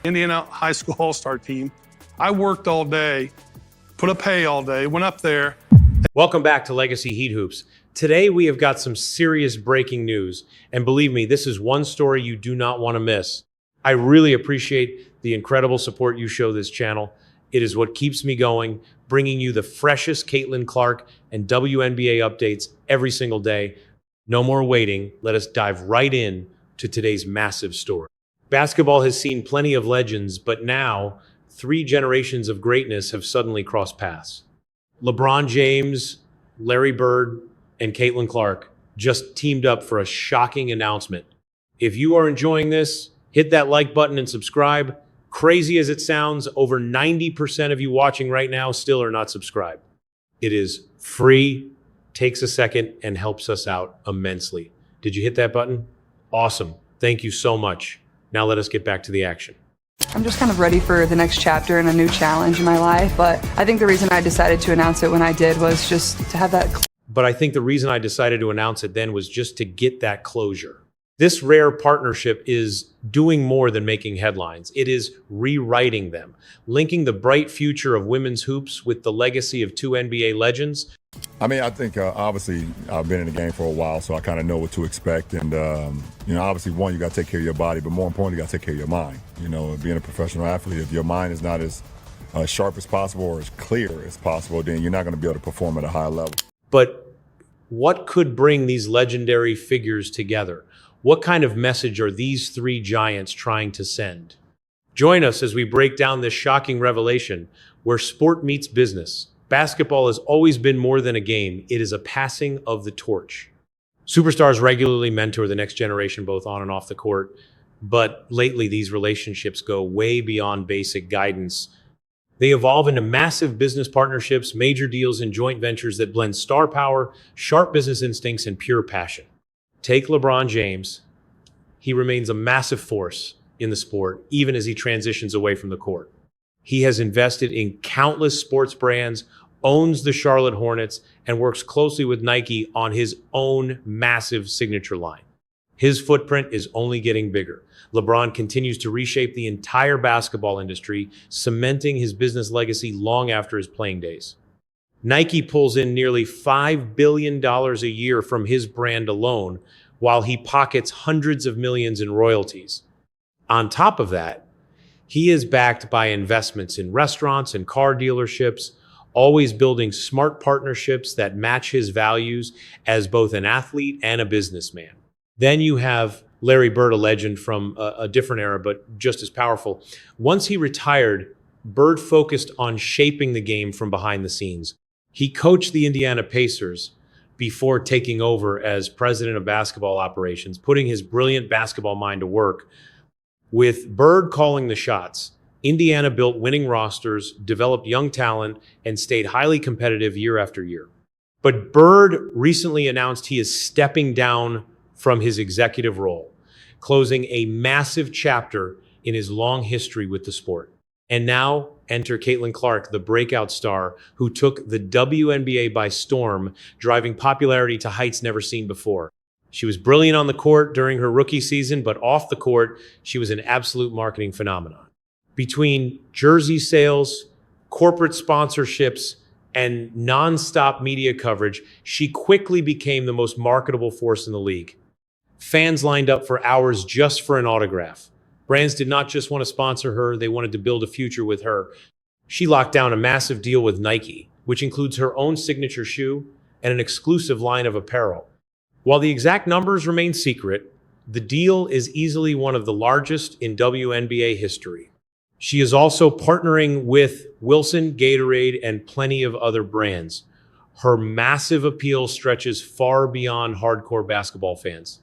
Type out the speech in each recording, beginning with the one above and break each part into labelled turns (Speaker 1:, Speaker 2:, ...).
Speaker 1: Indiana high school all-star team. I worked all day, put up hay all day, went up there.
Speaker 2: Welcome back to Legacy Heat Hoops. Today we have got some serious breaking news, and believe me, this is one story you do not want to miss. I really appreciate the incredible support you show this channel. It is what keeps me going, bringing you the freshest Caitlin Clark and WNBA updates every single day. No more waiting. Let us dive right in to today's massive story. Basketball has seen plenty of legends, but now 3 generations of greatness have suddenly crossed paths. LeBron James, Larry Bird, and Caitlin Clark just teamed up for a shocking announcement. If you are enjoying this, hit that like button and subscribe. Crazy as it sounds, over 90% of you watching right now still are not subscribed. It is free, takes a second, and helps us out immensely. Did you hit that button? Awesome. Thank you so much. Now let us get back to the action.
Speaker 3: I'm just kind of ready for the next chapter and a new challenge in my life, but I think the reason I decided to announce it when I did was just to have that.
Speaker 2: But I think the reason I decided to announce it then was just to get that closure. This rare partnership is doing more than making headlines. It is rewriting them, linking the bright future of women's hoops with the legacy of 2 NBA legends.
Speaker 4: I mean, I think obviously I've been in the game for a while, so I kind of know what to expect. And, obviously, one, you got to take care of your body, but more importantly, you got to take care of your mind. Being a professional athlete, if your mind is not as sharp as possible or as clear as possible, then you're not going to be able to perform at a high level.
Speaker 2: But what could bring these legendary figures together? What kind of message are these 3 giants trying to send? Join us as we break down this shocking revelation where sport meets business. Basketball has always been more than a game. It is a passing of the torch. Superstars regularly mentor the next generation, both on and off the court. But lately, these relationships go way beyond basic guidance. They evolve into massive business partnerships, major deals, and joint ventures that blend star power, sharp business instincts, and pure passion. Take LeBron James. He remains a massive force in the sport, even as he transitions away from the court. He has invested in countless sports brands, owns the Charlotte Hornets, and works closely with Nike on his own massive signature line. His footprint is only getting bigger. LeBron continues to reshape the entire basketball industry, cementing his business legacy long after his playing days. Nike pulls in nearly $5 billion a year from his brand alone, while he pockets hundreds of millions in royalties. On top of that, he is backed by investments in restaurants and car dealerships, always building smart partnerships that match his values as both an athlete and a businessman. Then you have Larry Bird, a legend from a different era, but just as powerful. Once he retired, Bird focused on shaping the game from behind the scenes. He coached the Indiana Pacers before taking over as president of basketball operations, putting his brilliant basketball mind to work. With Bird calling the shots, Indiana built winning rosters, developed young talent, and stayed highly competitive year after year. But Bird recently announced he is stepping down from his executive role, closing a massive chapter in his long history with the sport. And now enter Caitlin Clark, the breakout star who took the WNBA by storm, driving popularity to heights never seen before. She was brilliant on the court during her rookie season, but off the court, she was an absolute marketing phenomenon. Between jersey sales, corporate sponsorships, and nonstop media coverage, she quickly became the most marketable force in the league. Fans lined up for hours just for an autograph. Brands did not just want to sponsor her, they wanted to build a future with her. She locked down a massive deal with Nike, which includes her own signature shoe and an exclusive line of apparel. While the exact numbers remain secret, the deal is easily one of the largest in WNBA history. She is also partnering with Wilson, Gatorade, and plenty of other brands. Her massive appeal stretches far beyond hardcore basketball fans.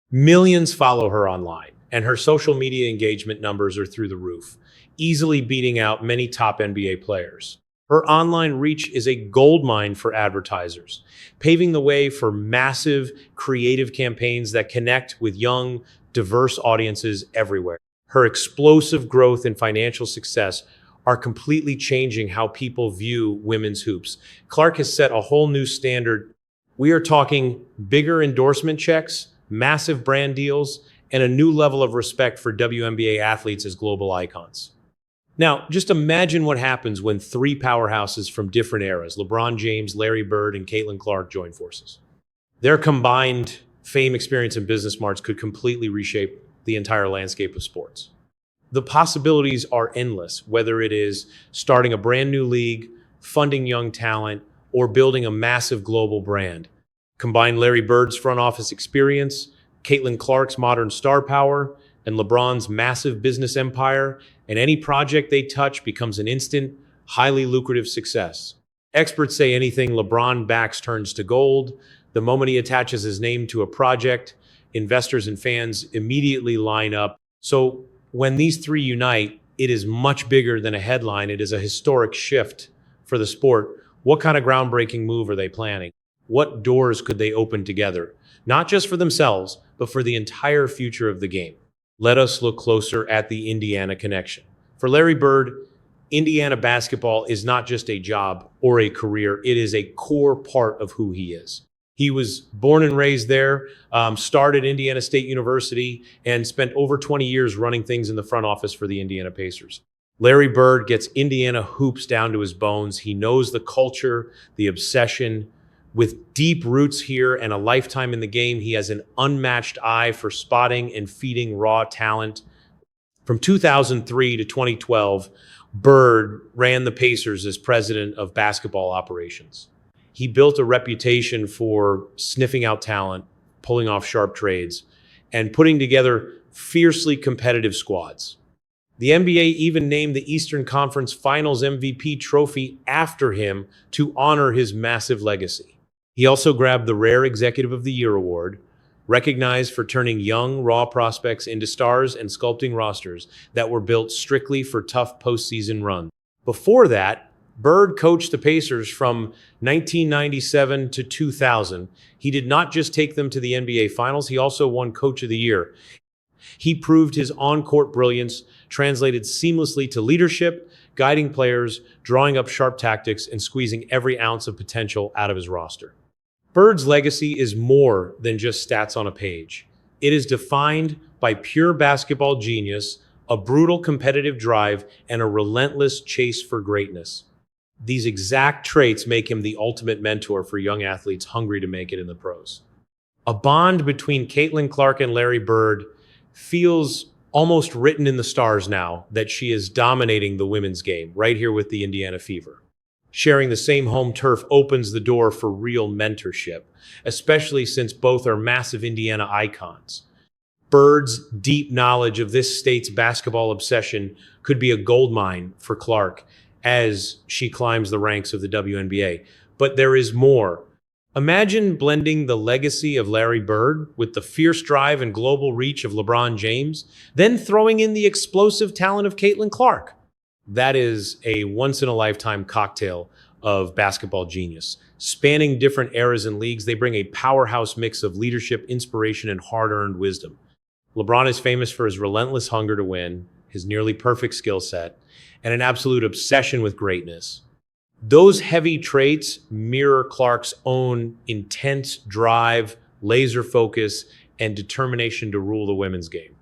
Speaker 2: Millions follow her online, and her social media engagement numbers are through the roof, easily beating out many top NBA players. Her online reach is a goldmine for advertisers, paving the way for massive creative campaigns that connect with young, diverse audiences everywhere. Her explosive growth and financial success are completely changing how people view women's hoops. Clark has set a whole new standard. We are talking bigger endorsement checks, massive brand deals, and a new level of respect for WNBA athletes as global icons. Now, just imagine what happens when three powerhouses from different eras, LeBron James, Larry Bird, and Caitlin Clark, join forces. Their combined fame, experience, and business smarts could completely reshape the entire landscape of sports. The possibilities are endless, whether it is starting a brand new league, funding young talent, or building a massive global brand. Combine Larry Bird's front office experience, Caitlin Clark's modern star power, and LeBron's massive business empire, and any project they touch becomes an instant, highly lucrative success. Experts say anything LeBron backs turns to gold. The moment he attaches his name to a project, investors and fans immediately line up. So when these three unite, it is much bigger than a headline. It is a historic shift for the sport. What kind of groundbreaking move are they planning? What doors could they open together? Not just for themselves, but for the entire future of the game. Let us look closer at the Indiana connection. For Larry Bird, Indiana basketball is not just a job or a career. It is a core part of who he is. He was born and raised there, started Indiana State University, and spent over 20 years running things in the front office for the Indiana Pacers. Larry Bird gets Indiana hoops down to his bones. He knows the culture, the obsession. With deep roots here and a lifetime in the game, he has an unmatched eye for spotting and feeding raw talent. From 2003 to 2012, Bird ran the Pacers as president of basketball operations. He built a reputation for sniffing out talent, pulling off sharp trades, and putting together fiercely competitive squads. The NBA even named the Eastern Conference Finals MVP trophy after him to honor his massive legacy. He also grabbed the rare Executive of the Year award, recognized for turning young, raw prospects into stars and sculpting rosters that were built strictly for tough postseason runs. Before that, Bird coached the Pacers from 1997 to 2000. He did not just take them to the NBA Finals, he also won Coach of the Year. He proved his on-court brilliance translated seamlessly to leadership, guiding players, drawing up sharp tactics, and squeezing every ounce of potential out of his roster. Bird's legacy is more than just stats on a page. It is defined by pure basketball genius, a brutal competitive drive, and a relentless chase for greatness. These exact traits make him the ultimate mentor for young athletes hungry to make it in the pros. A bond between Caitlin Clark and Larry Bird feels almost written in the stars now that she is dominating the women's game right here with the Indiana Fever. Sharing the same home turf opens the door for real mentorship, especially since both are massive Indiana icons. Bird's deep knowledge of this state's basketball obsession could be a goldmine for Clark as she climbs the ranks of the WNBA. But there is more. Imagine blending the legacy of Larry Bird with the fierce drive and global reach of LeBron James, then throwing in the explosive talent of Caitlin Clark. That is a once-in-a-lifetime cocktail of basketball genius. Spanning different eras and leagues, they bring a powerhouse mix of leadership, inspiration, and hard-earned wisdom. LeBron is famous for his relentless hunger to win, his nearly perfect skill set, and an absolute obsession with greatness. Those heavy traits mirror Clark's own intense drive, laser focus, and determination to rule the women's game.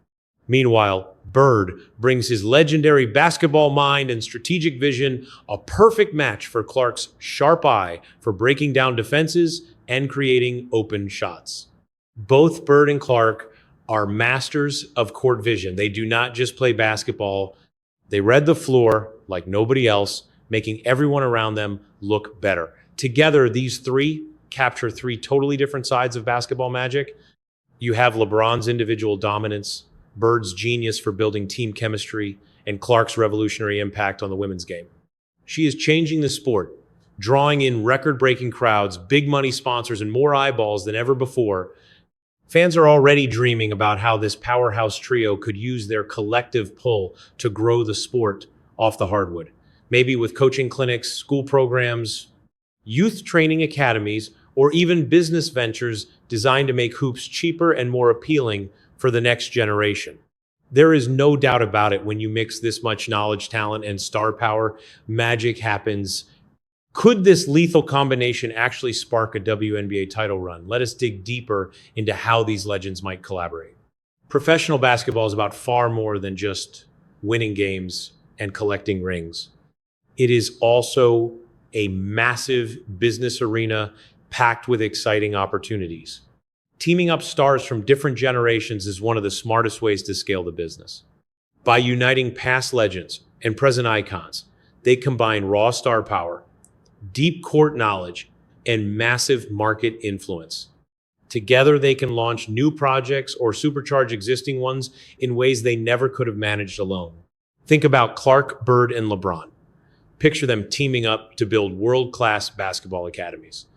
Speaker 2: Meanwhile, Bird brings his legendary basketball mind and strategic vision, a perfect match for Clark's sharp eye for breaking down defenses and creating open shots. Both Bird and Clark are masters of court vision. They do not just play basketball. They read the floor like nobody else, making everyone around them look better. Together, these three capture three totally different sides of basketball magic. You have LeBron's individual dominance, Bird's genius for building team chemistry, and Clark's revolutionary impact on the women's game. She is changing the sport, drawing in record-breaking crowds, big money sponsors, and more eyeballs than ever before. Fans are already dreaming about how this powerhouse trio could use their collective pull to grow the sport off the hardwood. Maybe with coaching clinics, school programs, youth training academies, or even business ventures designed to make hoops cheaper and more appealing for the next generation. There is no doubt about it, when you mix this much knowledge, talent, and star power, magic happens. Could this lethal combination actually spark a WNBA title run? Let us dig deeper into how these legends might collaborate. Professional basketball is about far more than just winning games and collecting rings. It is also a massive business arena packed with exciting opportunities. Teaming up stars from different generations is one of the smartest ways to scale the business. By uniting past legends and present icons, they combine raw star power, deep court knowledge, and massive market influence. Together, they can launch new projects or supercharge existing ones in ways they never could have managed alone. Think about Clark, Bird, and LeBron. Picture them teaming up to build world-class basketball academies.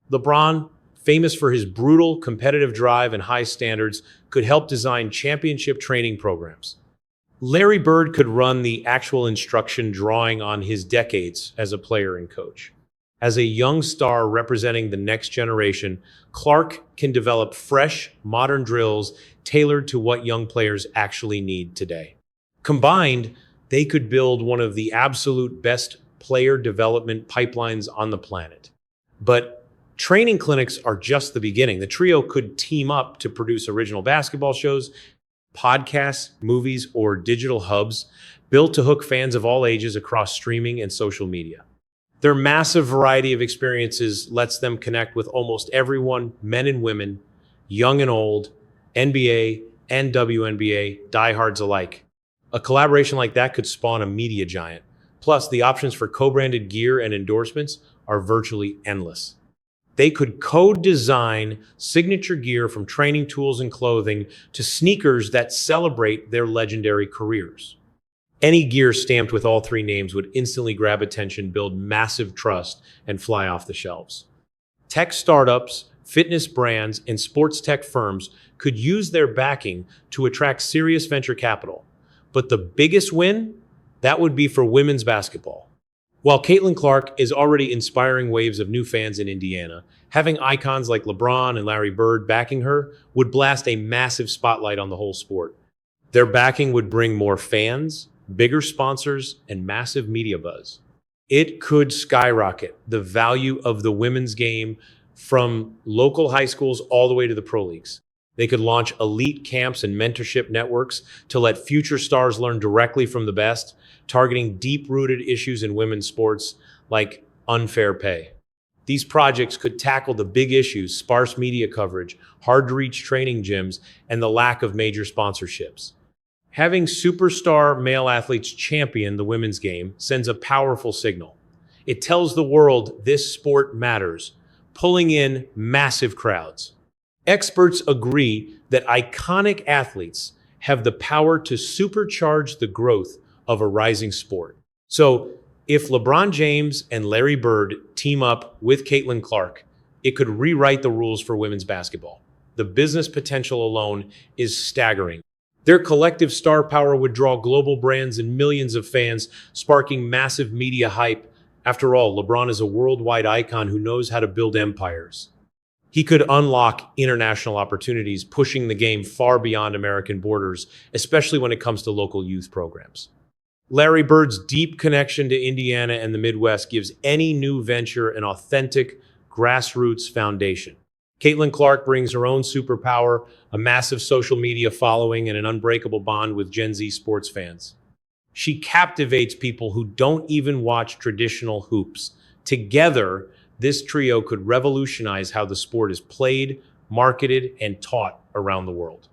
Speaker 2: LeBron, famous for his brutal, competitive drive and high standards, could help design championship training programs. Larry Bird could run the actual instruction, drawing on his decades as a player and coach. As a young star representing the next generation, Clark can develop fresh, modern drills tailored to what young players actually need today. Combined, they could build one of the absolute best player development pipelines on the planet. But training clinics are just the beginning. The trio could team up to produce original basketball shows, podcasts, movies, or digital hubs built to hook fans of all ages across streaming and social media. Their massive variety of experiences lets them connect with almost everyone, men and women, young and old, NBA and WNBA, diehards alike. A collaboration like that could spawn a media giant. Plus, the options for co-branded gear and endorsements are virtually endless. They could co-design signature gear from training tools and clothing to sneakers that celebrate their legendary careers. Any gear stamped with all three names would instantly grab attention, build massive trust, and fly off the shelves. Tech startups, fitness brands, and sports tech firms could use their backing to attract serious venture capital. But the biggest win, that would be for women's basketball. While Caitlin Clark is already inspiring waves of new fans in Indiana, having icons like LeBron and Larry Bird backing her would blast a massive spotlight on the whole sport. Their backing would bring more fans, bigger sponsors, and massive media buzz. It could skyrocket the value of the women's game from local high schools all the way to the pro leagues. They could launch elite camps and mentorship networks to let future stars learn directly from the best, targeting deep-rooted issues in women's sports like unfair pay. These projects could tackle the big issues: sparse media coverage, hard-to-reach training gyms, and the lack of major sponsorships. Having superstar male athletes champion the women's game sends a powerful signal. It tells the world this sport matters, pulling in massive crowds. Experts agree that iconic athletes have the power to supercharge the growth of a rising sport. So, if LeBron James and Larry Bird team up with Caitlin Clark, it could rewrite the rules for women's basketball. The business potential alone is staggering. Their collective star power would draw global brands and millions of fans, sparking massive media hype. After all, LeBron is a worldwide icon who knows how to build empires. He could unlock international opportunities, pushing the game far beyond American borders, especially when it comes to local youth programs. Larry Bird's deep connection to Indiana and the Midwest gives any new venture an authentic, grassroots foundation. Caitlin Clark brings her own superpower, a massive social media following, and an unbreakable bond with Gen Z sports fans. She captivates people who don't even watch traditional hoops. Together, this trio could revolutionize how the sport is played, marketed, and taught around the world.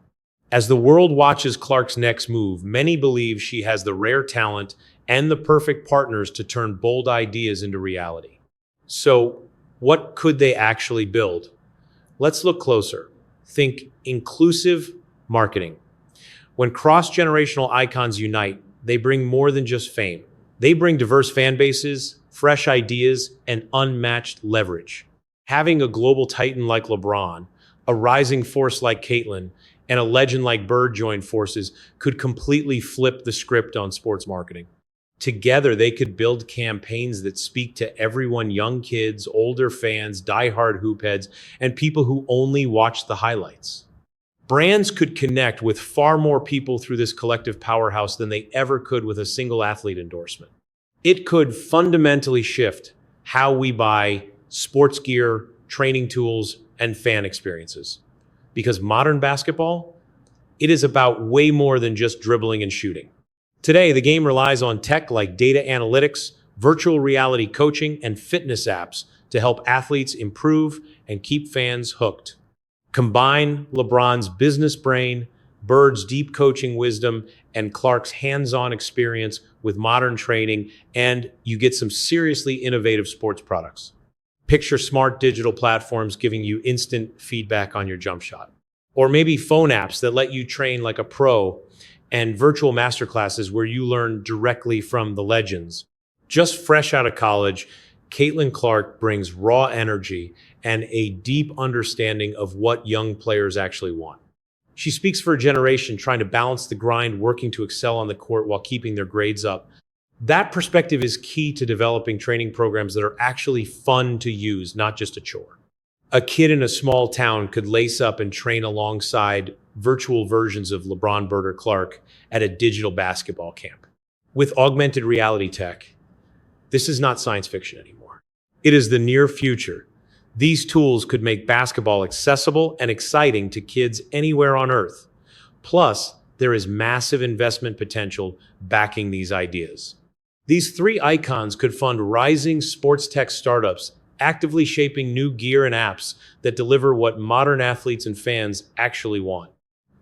Speaker 2: As the world watches Clark's next move, many believe she has the rare talent and the perfect partners to turn bold ideas into reality. So, what could they actually build? Let's look closer. Think inclusive marketing. When cross-generational icons unite, they bring more than just fame. They bring diverse fan bases, fresh ideas, and unmatched leverage. Having a global titan like LeBron, a rising force like Caitlin, and a legend like Bird join forces could completely flip the script on sports marketing. Together, they could build campaigns that speak to everyone: young kids, older fans, diehard hoopheads, and people who only watch the highlights. Brands could connect with far more people through this collective powerhouse than they ever could with a single athlete endorsement. It could fundamentally shift how we buy sports gear, training tools, and fan experiences. Because modern basketball, It is about way more than just dribbling and shooting. Today, the game relies on tech like data analytics, virtual reality coaching, and fitness apps to help athletes improve and keep fans hooked. Combine LeBron's business brain, Bird's deep coaching wisdom, and Clark's hands-on experience with modern training, and you get some seriously innovative sports products. Picture smart digital platforms giving you instant feedback on your jump shot. Or maybe phone apps that let you train like a pro, and virtual masterclasses where you learn directly from the legends. Just fresh out of college, Caitlin Clark brings raw energy and a deep understanding of what young players actually want. She speaks for a generation trying to balance the grind, working to excel on the court while keeping their grades up. That perspective is key to developing training programs that are actually fun to use, not just a chore. A kid in a small town could lace up and train alongside virtual versions of LeBron, Bird, or Clark at a digital basketball camp. With augmented reality tech, this is not science fiction anymore. It is the near future. These tools could make basketball accessible and exciting to kids anywhere on Earth. Plus, there is massive investment potential backing these ideas. These three icons could fund rising sports tech startups, actively shaping new gear and apps that deliver what modern athletes and fans actually want.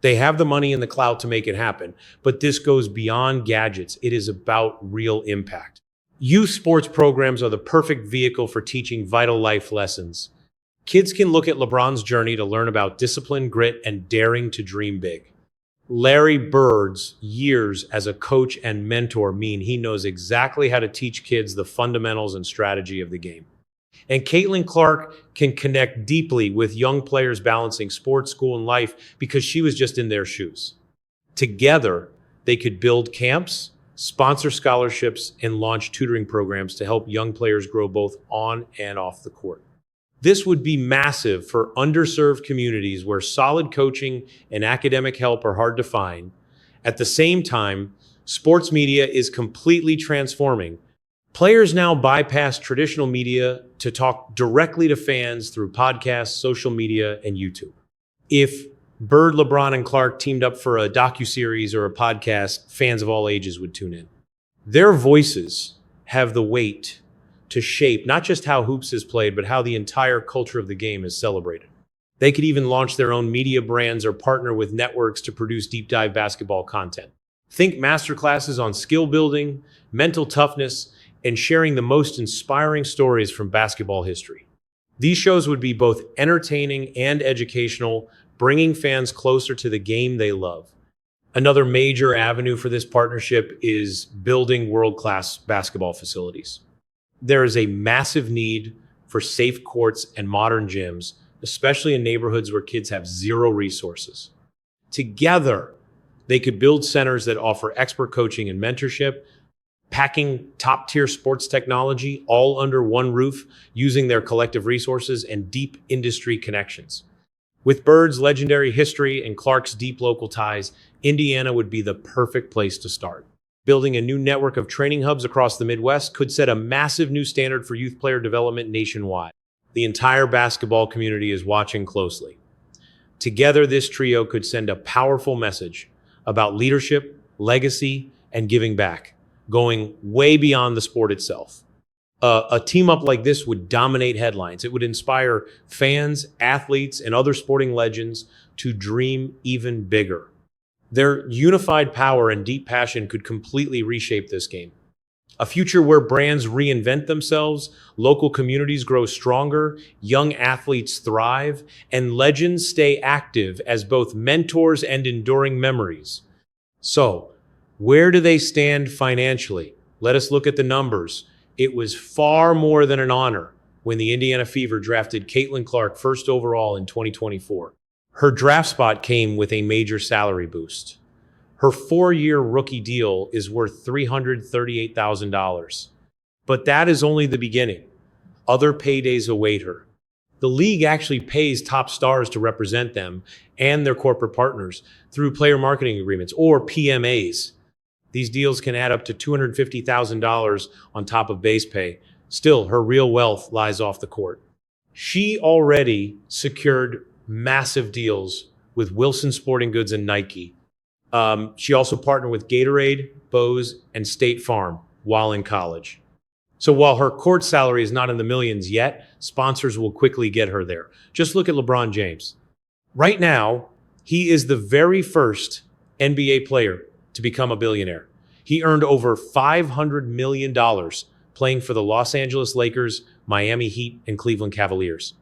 Speaker 2: They have the money and the clout to make it happen, but this goes beyond gadgets. It is about real impact. Youth sports programs are the perfect vehicle for teaching vital life lessons. Kids can look at LeBron's journey to learn about discipline, grit, and daring to dream big. Larry Bird's years as a coach and mentor mean he knows exactly how to teach kids the fundamentals and strategy of the game. And Caitlin Clark can connect deeply with young players balancing sports, school, and life because she was just in their shoes. Together, they could build camps, sponsor scholarships, and launch tutoring programs to help young players grow both on and off the court. This would be massive for underserved communities where solid coaching and academic help are hard to find. At the same time, sports media is completely transforming. Players now bypass traditional media to talk directly to fans through podcasts, social media, and YouTube. If Bird, LeBron, and Clark teamed up for a docuseries or a podcast, fans of all ages would tune in. Their voices have the weight to shape not just how hoops is played, but how the entire culture of the game is celebrated. They could even launch their own media brands or partner with networks to produce deep dive basketball content. Think masterclasses on skill building, mental toughness, and sharing the most inspiring stories from basketball history. These shows would be both entertaining and educational, bringing fans closer to the game they love. Another major avenue for this partnership is building world-class basketball facilities. There is a massive need for safe courts and modern gyms, especially in neighborhoods where kids have zero resources. Together, they could build centers that offer expert coaching and mentorship, packing top-tier sports technology all under one roof, using their collective resources and deep industry connections. With Bird's legendary history and Clark's deep local ties, Indiana would be the perfect place to start. Building a new network of training hubs across the Midwest could set a massive new standard for youth player development nationwide. The entire basketball community is watching closely. Together, this trio could send a powerful message about leadership, legacy, and giving back, going way beyond the sport itself. A team up like this would dominate headlines. It would inspire fans, athletes, and other sporting legends to dream even bigger. Their unified power and deep passion could completely reshape this game. A future where brands reinvent themselves, local communities grow stronger, young athletes thrive, and legends stay active as both mentors and enduring memories. So, where do they stand financially? Let us look at the numbers. It was far more than an honor when the Indiana Fever drafted Caitlin Clark first overall in 2024. Her draft spot came with a major salary boost. Her 4-year rookie deal is worth $338,000. But that is only the beginning. Other paydays await her. The league actually pays top stars to represent them and their corporate partners through player marketing agreements, or PMAs. These deals can add up to $250,000 on top of base pay. Still, her real wealth lies off the court. She already secured massive deals with Wilson Sporting Goods and Nike. She also partnered with Gatorade, Bose, and State Farm while in college. So while her court salary is not in the millions yet, sponsors will quickly get her there. Just look at LeBron James. Right now, he is the very first NBA player to become a billionaire. He earned over $500 million playing for the Los Angeles Lakers, Miami Heat, and Cleveland Cavaliers.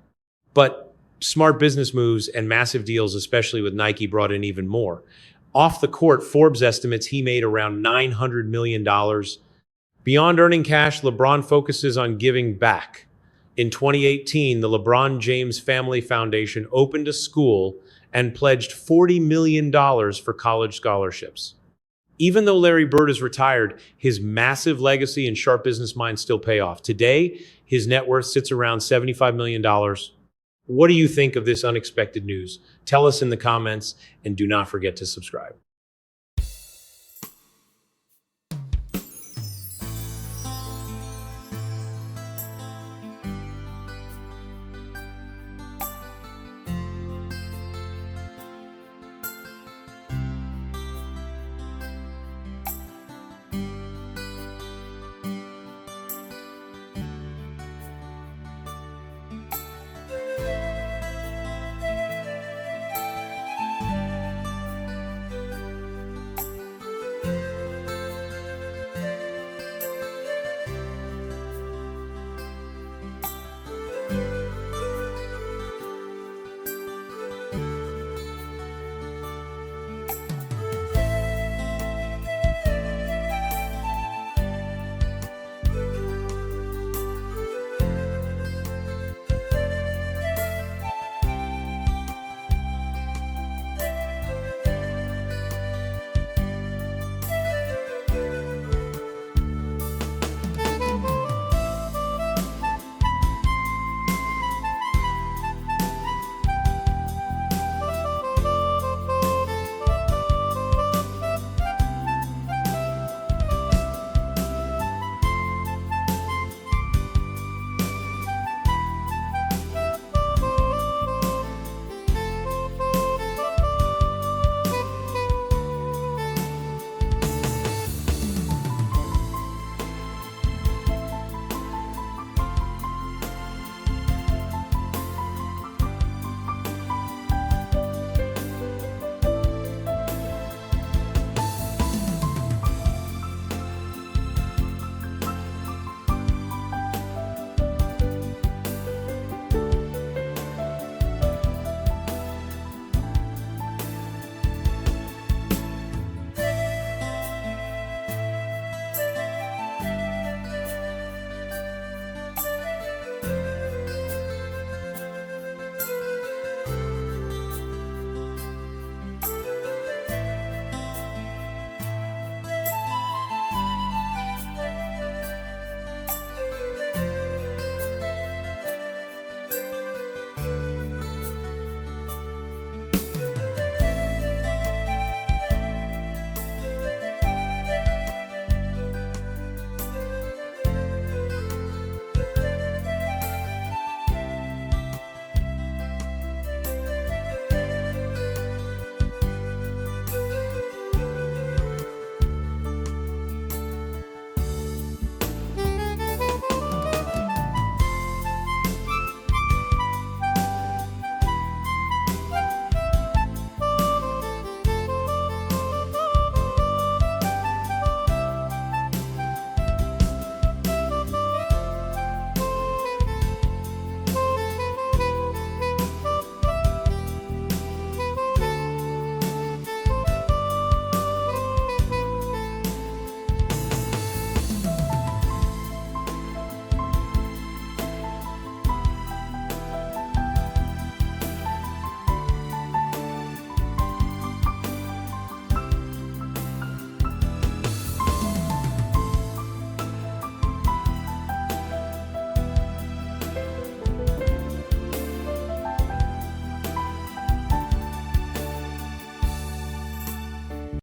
Speaker 2: But smart business moves and massive deals, especially with Nike, brought in even more. Off the court, Forbes estimates he made around $900 million. Beyond earning cash, LeBron focuses on giving back. In 2018, the LeBron James Family Foundation opened a school and pledged $40 million for college scholarships. Even though Larry Bird is retired, his massive legacy and sharp business mind still pay off. Today, his net worth sits around $75 million. What do you think of this unexpected news? Tell us in the comments, and do not forget to subscribe.